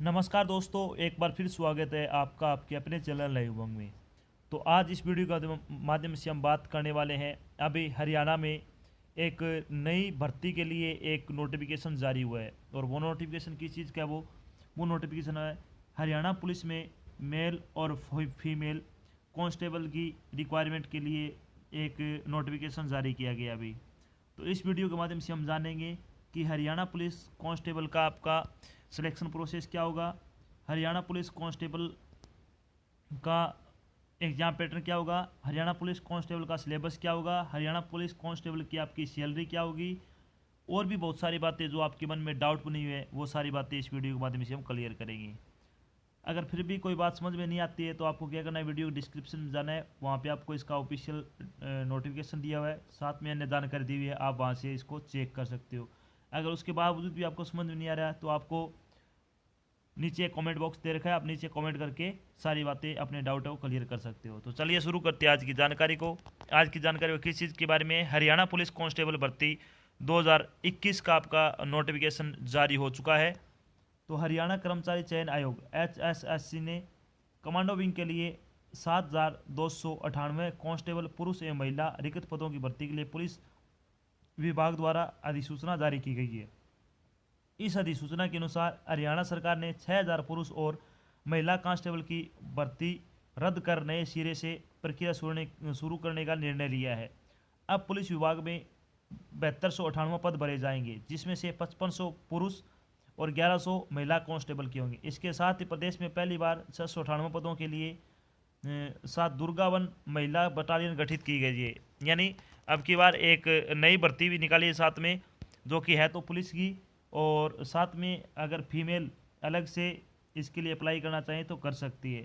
नमस्कार दोस्तों, एक बार फिर स्वागत है आपका आपके अपने चैनल लाइव बंग में। तो आज इस वीडियो का माध्यम से हम बात करने वाले हैं। अभी हरियाणा में एक नई भर्ती के लिए एक नोटिफिकेशन जारी हुआ है, और वो नोटिफिकेशन किस चीज़ का है? वो नोटिफिकेशन है हरियाणा पुलिस में मेल और फीमेल कांस्टेबल की रिक्वायरमेंट के लिए एक नोटिफिकेशन जारी किया गया अभी। तो इस वीडियो के माध्यम से हम जानेंगे कि हरियाणा पुलिस कांस्टेबल का आपका सिलेक्शन प्रोसेस क्या होगा, हरियाणा पुलिस कांस्टेबल का एग्जाम पैटर्न क्या होगा, हरियाणा पुलिस कांस्टेबल का सिलेबस क्या होगा, हरियाणा पुलिस कांस्टेबल की आपकी सैलरी क्या होगी, और भी बहुत सारी बातें जो आपके मन में डाउट बनी हुई है, वो सारी बातें इस वीडियो के माध्यम से हम क्लियर करेंगे। अगर फिर भी कोई बात समझ में नहीं आती है तो आपको क्या करना है, वीडियो डिस्क्रिप्शन में जाना है, वहाँ पे आपको इसका ऑफिशियल नोटिफिकेशन दिया हुआ है, साथ में अन्य जानकारी दी हुई है, आप वहाँ से इसको चेक कर सकते हो। अगर उसके बावजूद भी आपको समझ में नहीं आ रहा है तो आपको नीचे कमेंट बॉक्स दे रखा है, आप नीचे कमेंट करके सारी बातें अपने डाउट है वो क्लियर कर सकते हो। तो चलिए शुरू करते हैं आज की जानकारी को। आज की जानकारी किस चीज़ के बारे में है? हरियाणा पुलिस कांस्टेबल भर्ती 2021 का आपका नोटिफिकेशन जारी हो चुका है। तो हरियाणा कर्मचारी चयन आयोग HSSC ने कमांडो विंग के लिए 7,298 कांस्टेबल पुरुष एवं महिला रिक्त पदों की भर्ती के लिए पुलिस विभाग द्वारा अधिसूचना जारी की गई है। इस अधिसूचना के अनुसार हरियाणा सरकार ने 6,000 पुरुष और महिला कांस्टेबल की भर्ती रद्द कर नए सिरे से प्रक्रिया शुरू करने का निर्णय लिया है। अब पुलिस विभाग में 7298 पद भरे जाएंगे, जिसमें से 5500 पुरुष और 1100 महिला कांस्टेबल के होंगे। इसके साथ ही प्रदेश में पहली बार 698 पदों के लिए साथ दुर्गावन महिला बटालियन गठित की गई है। यानी अब की बार एक नई भर्ती भी निकाली है साथ में, जो कि है तो पुलिस की, और साथ में अगर फीमेल अलग से इसके लिए अप्लाई करना चाहें तो कर सकती है।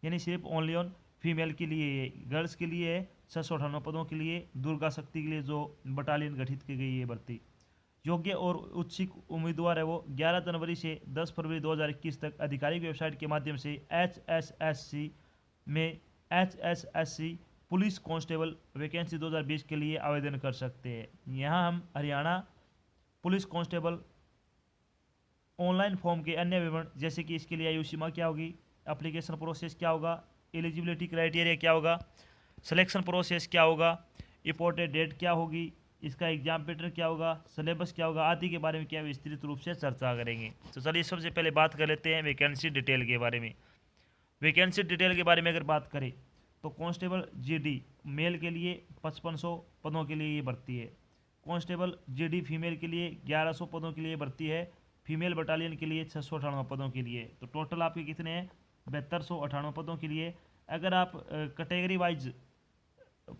यानी सिर्फ ओनली ऑन फीमेल के लिए है, गर्ल्स के लिए है 698 पदों के लिए दुर्गा शक्ति के लिए जो बटालियन गठित की गई है भर्ती। योग्य और उत्सुक उम्मीदवार है वो 11 जनवरी से 10 फरवरी 2021 तक आधिकारिक वेबसाइट के माध्यम से HSSC में HSSC पुलिस कांस्टेबल वैकेंसी 2020 के लिए आवेदन कर सकते हैं। यहाँ हम Haryana police constable online form के अन्य विवरण, जैसे कि इसके लिए आयु सीमा क्या होगी, एप्लीकेशन प्रोसेस क्या होगा, एलिजिबिलिटी क्राइटेरिया क्या होगा, सिलेक्शन प्रोसेस क्या होगा, इम्पोर्टेड डेट क्या होगी, इसका एग्जाम पैटर्न क्या होगा, सिलेबस क्या होगा, आदि के बारे में क्या विस्तृत रूप से चर्चा करेंगे। तो चलिए सबसे पहले बात कर लेते हैं वैकेंसी डिटेल के बारे में। वैकेंसी डिटेल के बारे में अगर बात करें तो कांस्टेबल जीडी मेल के लिए 5500 पदों के लिए ये भर्ती है। कांस्टेबल जीडी फीमेल के लिए 1100 पदों के लिए भर्ती है। फीमेल बटालियन के लिए 698 पदों के लिए। तो टोटल आपके कितने हैं? 7298 पदों के लिए। अगर आप कैटेगरी वाइज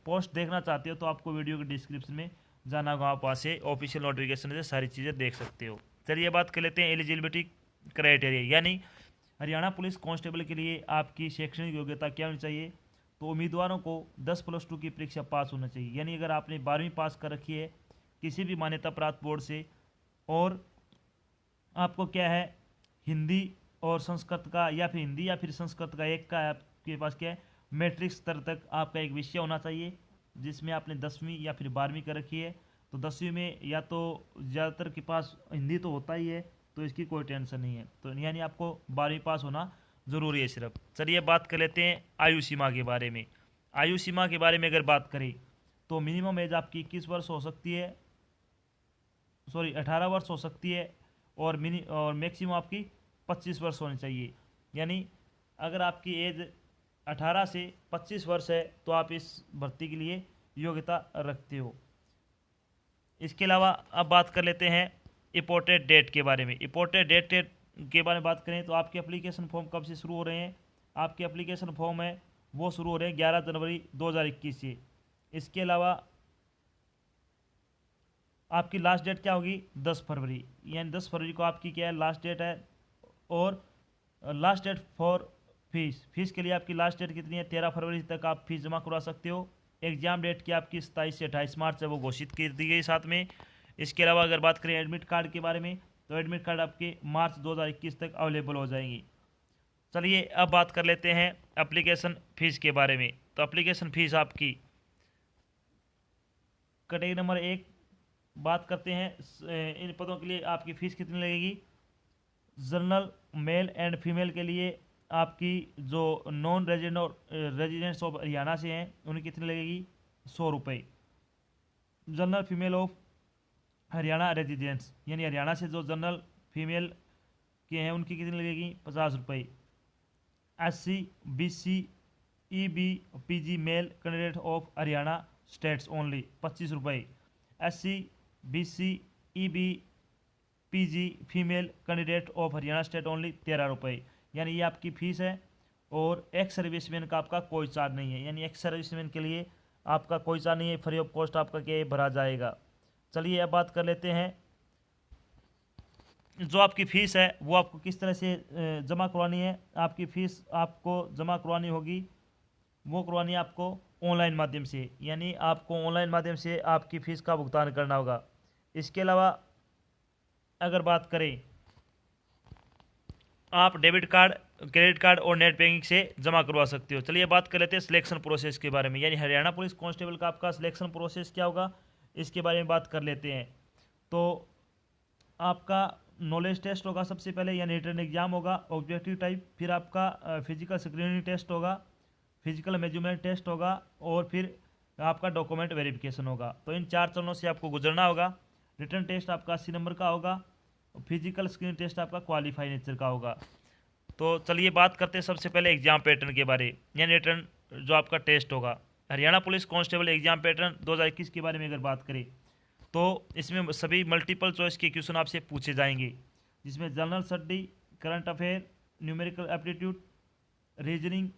पोस्ट देखना चाहते हो तो आपको वीडियो के डिस्क्रिप्शन में जाना होगा, आप वहाँ से ऑफिशियल नोटिफिकेशन से सारी चीज़ें देख सकते हो। चलिए बात कर लेते हैं एलिजिबिलिटी क्राइटेरिया, यानी हरियाणा पुलिस कांस्टेबल के लिए आपकी शैक्षणिक योग्यता क्या होनी चाहिए। तो उम्मीदवारों को 10+2 की परीक्षा पास होना चाहिए। यानी अगर आपने 12वीं पास कर रखी है किसी भी मान्यता प्राप्त बोर्ड से, और आपको क्या है हिंदी और संस्कृत का, या फिर हिंदी या फिर संस्कृत का एक का आपके पास क्या है मैट्रिक स्तर तक आपका एक विषय होना चाहिए, जिसमें आपने 10वीं या फिर 12वीं कर रखी है। तो 10वीं में या तो ज़्यादातर के पास हिंदी तो होता ही है, तो इसकी कोई टेंशन नहीं है। तो यानी आपको 12वीं पास होना ज़रूरी है सिर्फ। चलिए बात कर लेते हैं आयु सीमा के बारे में। आयु सीमा के बारे में अगर बात करें तो मिनिमम एज आपकी 21 वर्ष हो सकती है, सॉरी 18 वर्ष हो सकती है, और मैक्सिमम आपकी 25 वर्ष होनी चाहिए। यानी अगर आपकी एज 18 से 25 वर्ष है तो आप इस भर्ती के लिए योग्यता रखते हो। इसके अलावा अब बात कर लेते हैं इम्पोर्टेड डेट के बारे में। इम्पोर्टेड डेट के बारे में बात करें तो आपके एप्लीकेशन फॉर्म कब से शुरू हो रहे हैं? आपके एप्लीकेशन फॉर्म है वो शुरू हो रहे हैं 11 जनवरी 2021 से। इसके अलावा आपकी लास्ट डेट क्या होगी? 10 फरवरी। यानी 10 फरवरी को आपकी क्या है लास्ट डेट है। और लास्ट डेट फॉर फीस के लिए आपकी लास्ट डेट कितनी है? 13 फरवरी तक आप फीस जमा करवा सकते हो। एग्जाम डेट की आपकी 27 से 28 मार्च है वो घोषित कर दी गई साथ में। इसके अलावा अगर बात करें एडमिट कार्ड के बारे में तो एडमिट कार्ड आपके मार्च 2021 तक अवेलेबल हो जाएंगी। चलिए अब बात कर लेते हैं एप्लीकेशन फ़ीस के बारे में। तो एप्लीकेशन फ़ीस आपकी कैटेगरी नंबर 1 बात करते हैं इन पदों के लिए आपकी फ़ीस कितनी लगेगी। जनरल मेल एंड फीमेल के लिए आपकी जो नॉन रेजिडेंट्स ऑफ हरियाणा से हैं उन्हें कितनी लगेगी, 100 रुपये। General female of Haryana residents यानी हरियाणा से जो जनरल फीमेल के हैं उनकी कितनी लगेगी, 50 रुपये। SC BC EB PG male candidate of Haryana states only 25 रुपये। SC BC EB PG female candidate of Haryana state only 13 रुपये। यानी ये आपकी फीस है। और एक्स सर्विसमैन का आपका कोई चार्ज नहीं है, यानी एक्स सर्विसमैन के लिए आपका कोई चार्ज नहीं है, फ्री ऑफ कॉस्ट आपका क्या भरा जाएगा। चलिए अब बात कर लेते हैं जो आपकी फ़ीस है वो आपको किस तरह से जमा करवानी है। आपकी फ़ीस आपको जमा करवानी होगी, वो करवानी है आपको ऑनलाइन माध्यम से, यानी आपको ऑनलाइन माध्यम से आपकी फ़ीस का भुगतान करना होगा। इसके अलावा अगर बात करें, आप डेबिट कार्ड, क्रेडिट कार्ड और नेट बैंकिंग से जमा करवा सकते हो। चलिए बात कर लेते हैं सिलेक्शन प्रोसेस के बारे में, यानी हरियाणा पुलिस कांस्टेबल का आपका सिलेक्शन प्रोसेस क्या होगा इसके बारे में बात कर लेते हैं। तो आपका नॉलेज टेस्ट होगा सबसे पहले, यानी रिटन एग्जाम होगा ऑब्जेक्टिव टाइप, फिर आपका फिजिकल स्क्रीनिंग टेस्ट होगा, फिजिकल मेजरमेंट टेस्ट होगा, और फिर आपका डॉक्यूमेंट वेरिफिकेशन होगा। तो इन 4 चरणों से आपको गुजरना होगा। रिटन टेस्ट आपका 80 नंबर का होगा, फिजिकल स्क्रीन टेस्ट आपका क्वालिफाई नेचर का होगा। तो चलिए बात करते हैं सबसे पहले एग्जाम पैटर्न के बारे, यानी रिटन जो आपका टेस्ट होगा। Haryana police constable exam pattern 2021 के बारे में अगर बात करें तो इसमें सभी मल्टीपल चॉइस के क्वेश्चन आपसे पूछे जाएंगे, जिसमें general study, current affair, numerical aptitude, reasoning,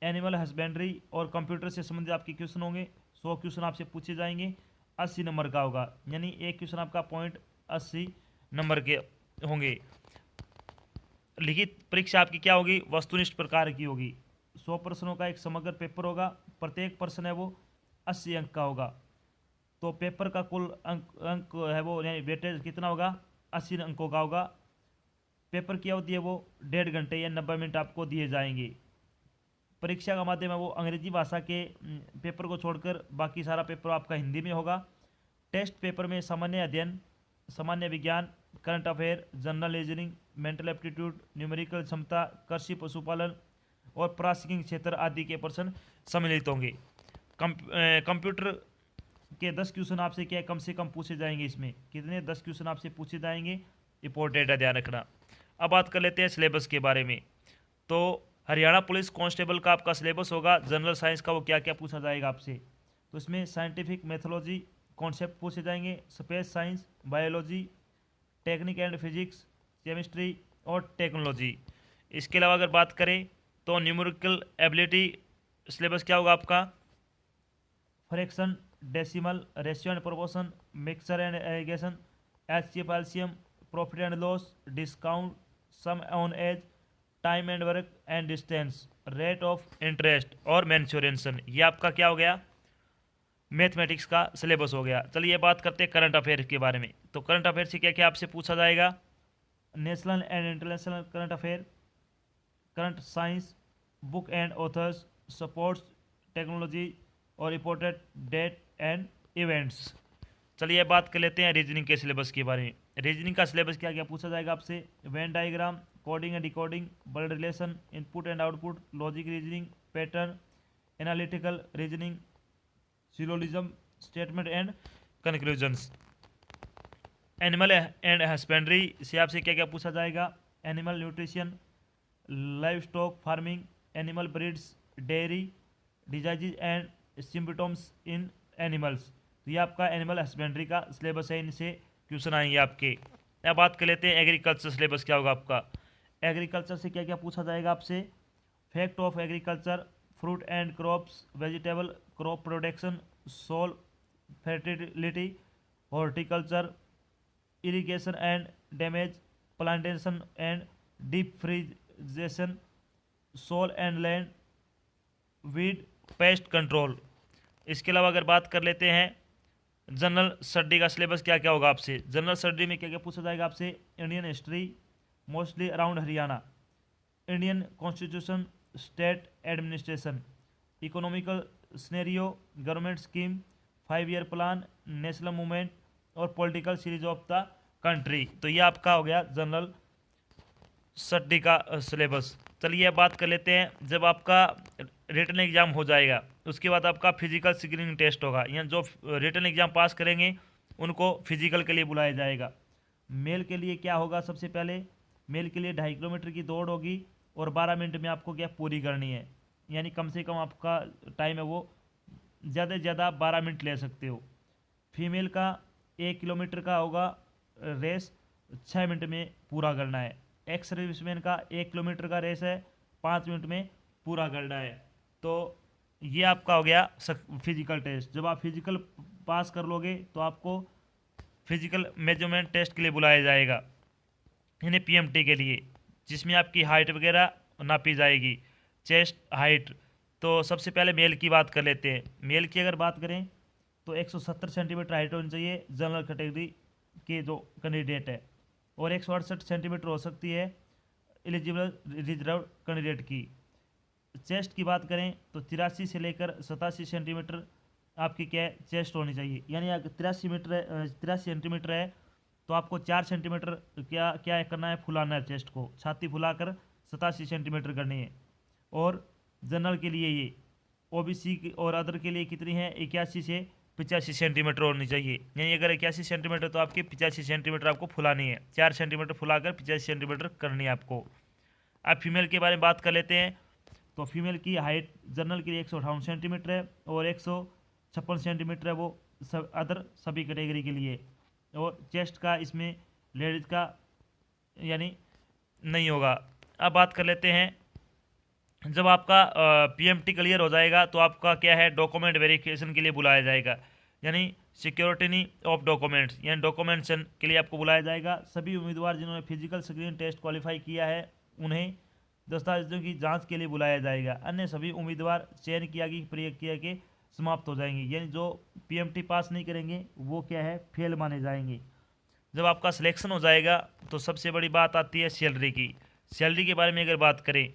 animal husbandry और कंप्यूटर से संबंधित आपके क्वेश्चन होंगे। 100 क्वेश्चन आपसे पूछे जाएंगे, 80 नंबर का होगा, यानी एक क्वेश्चन आपका पॉइंट 80 नंबर के होंगे। लिखित परीक्षा आपकी क्या होगी, वस्तुनिष्ठ प्रकार की होगी। 100 प्रश्नों का एक समग्र पेपर होगा, प्रत्येक प्रश्न है वो 80 अंक का होगा। तो पेपर का कुल अंक है वो, यानी वेटेज कितना होगा, 80 अंकों का होगा। पेपर की अवधि है वो 1.5 घंटे या 90 मिनट आपको दिए जाएंगे। परीक्षा का माध्यम है वो अंग्रेजी भाषा के पेपर को छोड़कर बाकी सारा पेपर आपका हिंदी में होगा। टेस्ट पेपर में सामान्य अध्ययन, सामान्य विज्ञान, current affair, general reasoning, mental aptitude, numerical क्षमता, कृषि पशुपालन और प्रासंगिक क्षेत्र आदि के प्रश्न सम्मिलित होंगे। कंप्यूटर के 10 क्वेश्चन आपसे क्या कम से कम पूछे जाएंगे। इसमें कितने 10 क्वेश्चन आपसे पूछे जाएंगे, इंपॉर्टेंट है, ध्यान रखना। अब बात कर लेते हैं सिलेबस के बारे में। तो हरियाणा पुलिस कांस्टेबल का आपका सिलेबस होगा जनरल साइंस का, वो क्या क्या पूछा जाएगा आपसे। तो इसमें साइंटिफिक मेथोलॉजी कॉन्सेप्ट पूछे जाएंगे, space science, biology, technique and physics, chemistry और टेक्नोलॉजी। इसके अलावा अगर बात करें तो न्यूमेरिकल एबिलिटी सिलेबस क्या होगा आपका, fraction, decimal, ratio and proportion, mixture and aggregation, HCF LCM, profit and loss, discount, sum on age, time and work and distance, rate of interest और मेंसुरेशन। ये आपका क्या हो गया, मैथमेटिक्स का सिलेबस हो गया। चलिए बात करते हैं करंट अफेयर के बारे में। तो करंट अफेयर से क्या क्या आपसे पूछा जाएगा, national and international current affair, current science, book and authors, sports, technology और रिपोर्टेड डेट एंड इवेंट्स। चलिए बात कर लेते हैं रीजनिंग के सिलेबस के बारे में। रीजनिंग का सिलेबस क्या क्या पूछा जाएगा आपसे, Venn diagram, coding and decoding, word relation, input and output, logic reasoning, pattern, analytical reasoning, syllogism, statement and conclusions. Animal and husbandry से आपसे क्या क्या पूछा जाएगा, animal nutrition, live stock farming, animal breeds, dairy, disease and symptoms in animals. तो ये आपका animal husbandry का सिलेबस है, इनसे क्वेश्चन आएंगे आपके। अब बात कर लेते हैं एग्रीकल्चर सिलेबस क्या होगा आपका। एग्रीकल्चर से क्या क्या पूछा जाएगा आपसे, fact of agriculture, fruit and crops, vegetable crop production, soil fertility, horticulture, irrigation and damage, plantation and deep freezation, soil and land, weed pest control. इसके अलावा अगर बात कर लेते हैं जनरल स्टडी का सिलेबस क्या क्या होगा आपसे। जनरल स्टडी में क्या क्या पूछा जाएगा आपसे, Indian history mostly around Haryana, Indian constitution, state administration, economical scenario, government scheme, 5 year plan, national movement और political series of the country. तो ये आपका हो गया जनरल 6डी का सिलेबस। चलिए अब बात कर लेते हैं, जब आपका रिटन एग्ज़ाम हो जाएगा उसके बाद आपका फिजिकल स्क्रीनिंग टेस्ट होगा, यानी जो रिटन एग्ज़ाम पास करेंगे उनको फिजिकल के लिए बुलाया जाएगा। मेल के लिए क्या होगा, सबसे पहले मेल के लिए 2.5 किलोमीटर की दौड़ होगी और 12 मिनट में आपको क्या पूरी करनी है, यानी कम से कम आपका टाइम है वो ज़्यादा से ज़्यादा 12 मिनट ले सकते हो। फीमेल का 1 किलोमीटर का होगा रेस, 6 मिनट में पूरा करना है। एक्स सर्विसमैन का 1 किलोमीटर का रेस है, 5 मिनट में पूरा करना है। तो ये आपका हो गया फिजिकल टेस्ट। जब आप फिजिकल पास कर लोगे तो आपको फिजिकल मेजरमेंट टेस्ट के लिए बुलाया जाएगा, यानी पीएमटी के लिए, जिसमें आपकी हाइट वगैरह नापी जाएगी, चेस्ट हाइट। तो सबसे पहले मेल की बात कर लेते हैं। मेल की अगर बात करें तो 170 सेंटीमीटर हाइट होनी चाहिए जनरल कैटेगरी के जो कैंडिडेट है, और 168 सेंटीमीटर हो सकती है एलिजिबल रिजर्व कैंडिडेट की। चेस्ट की बात करें तो 83 से लेकर 87 सेंटीमीटर आपकी क्या है चेस्ट होनी चाहिए, यानी अगर 83 सेंटीमीटर है तो आपको 4 सेंटीमीटर क्या क्या करना है, फुलाना है चेस्ट को, छाती फुलाकर 87 सेंटीमीटर करनी है। और जनरल के लिए ये, ओबीसी और अदर के लिए कितनी है, 81 से 85 सेंटीमीटर होनी चाहिए, यानी अगर 81 सेंटीमीटर तो आपकी 85 सेंटीमीटर आपको फुलानी है, 4 सेंटीमीटर फुलाकर 85 सेंटीमीटर करनी है आपको। अब फीमेल के बारे में बात कर लेते हैं। तो फीमेल की हाइट जनरल के लिए 158 सेंटीमीटर है और 156 सेंटीमीटर है वो अदर सभी कैटेगरी के लिए। और चेस्ट का इसमें लेडीज़ का यानी नहीं होगा। अब बात कर लेते हैं, जब आपका पीएमटी क्लियर हो जाएगा तो आपका क्या है डॉक्यूमेंट वेरिफिकेशन के लिए बुलाया जाएगा, यानी सिक्योरिटी ऑफ डॉक्यूमेंट्स, यानी डॉक्यूमेंटेशन के लिए आपको बुलाया जाएगा। सभी उम्मीदवार जिन्होंने फिजिकल स्क्रीन टेस्ट क्वालिफाई किया है उन्हें दस्तावेजों की जांच के लिए बुलाया जाएगा। अन्य सभी उम्मीदवार चयन किया की प्रक्रिया के समाप्त हो जाएंगे, यानी जो पीएमटी पास नहीं करेंगे वो क्या है फेल माने जाएंगे। जब आपका सिलेक्शन हो जाएगा तो सबसे बड़ी बात आती है सैलरी की। सैलरी के बारे में अगर बात करें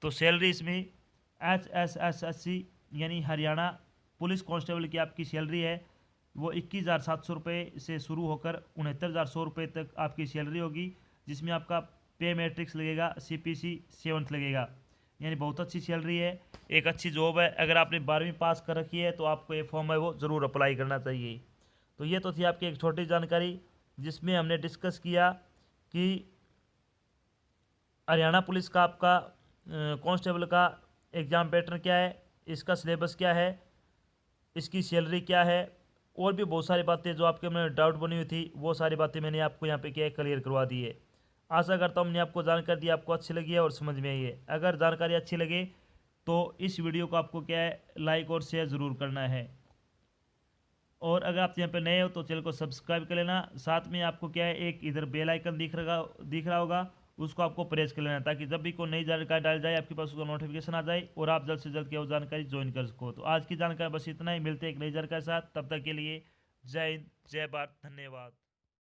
तो सैलरी इसमें HSSSC यानी हरियाणा पुलिस कांस्टेबल की आपकी सैलरी है वो 21,700 रुपये से शुरू होकर 69,100 रुपये तक आपकी सैलरी होगी, जिसमें आपका पे मैट्रिक्स लगेगा, CPC 7th लगेगा, यानी बहुत अच्छी सैलरी है, एक अच्छी जॉब है। अगर आपने 12वीं पास कर रखी है तो आपको ये फॉर्म है वो ज़रूर अप्लाई करना चाहिए। तो ये तो थी आपकी एक छोटी जानकारी जिसमें हमने डिस्कस किया कि हरियाणा पुलिस का आपका कांस्टेबल का एग्ज़ाम पैटर्न क्या है, इसका सिलेबस क्या है, इसकी सैलरी क्या है, और भी बहुत सारी बातें जो आपके में डाउट बनी हुई थी वो सारी बातें मैंने आपको यहाँ पे क्या है क्लियर करवा दी है। आशा करता हूँ हमने आपको जानकारी दी, आपको अच्छी लगी है और समझ में आई है। अगर जानकारी अच्छी लगे तो इस वीडियो को आपको क्या है लाइक और शेयर ज़रूर करना है, और अगर आप यहाँ पे नए हो तो चैनल को सब्सक्राइब कर लेना। साथ में आपको क्या है एक इधर बेल आइकन दिख रहा होगा, उसको आपको प्रेस कर लेना ताकि जब भी कोई नई जानकारी डाल जाए आपके पास उसका नोटिफिकेशन आ जाए और आप जल्द से जल्द क्या वो जानकारी ज्वाइन कर सको। तो आज की जानकारी बस इतना ही, मिलते हैं एक नई जानकारी के साथ, तब तक के लिए जय हिंद, जय भारत, धन्यवाद।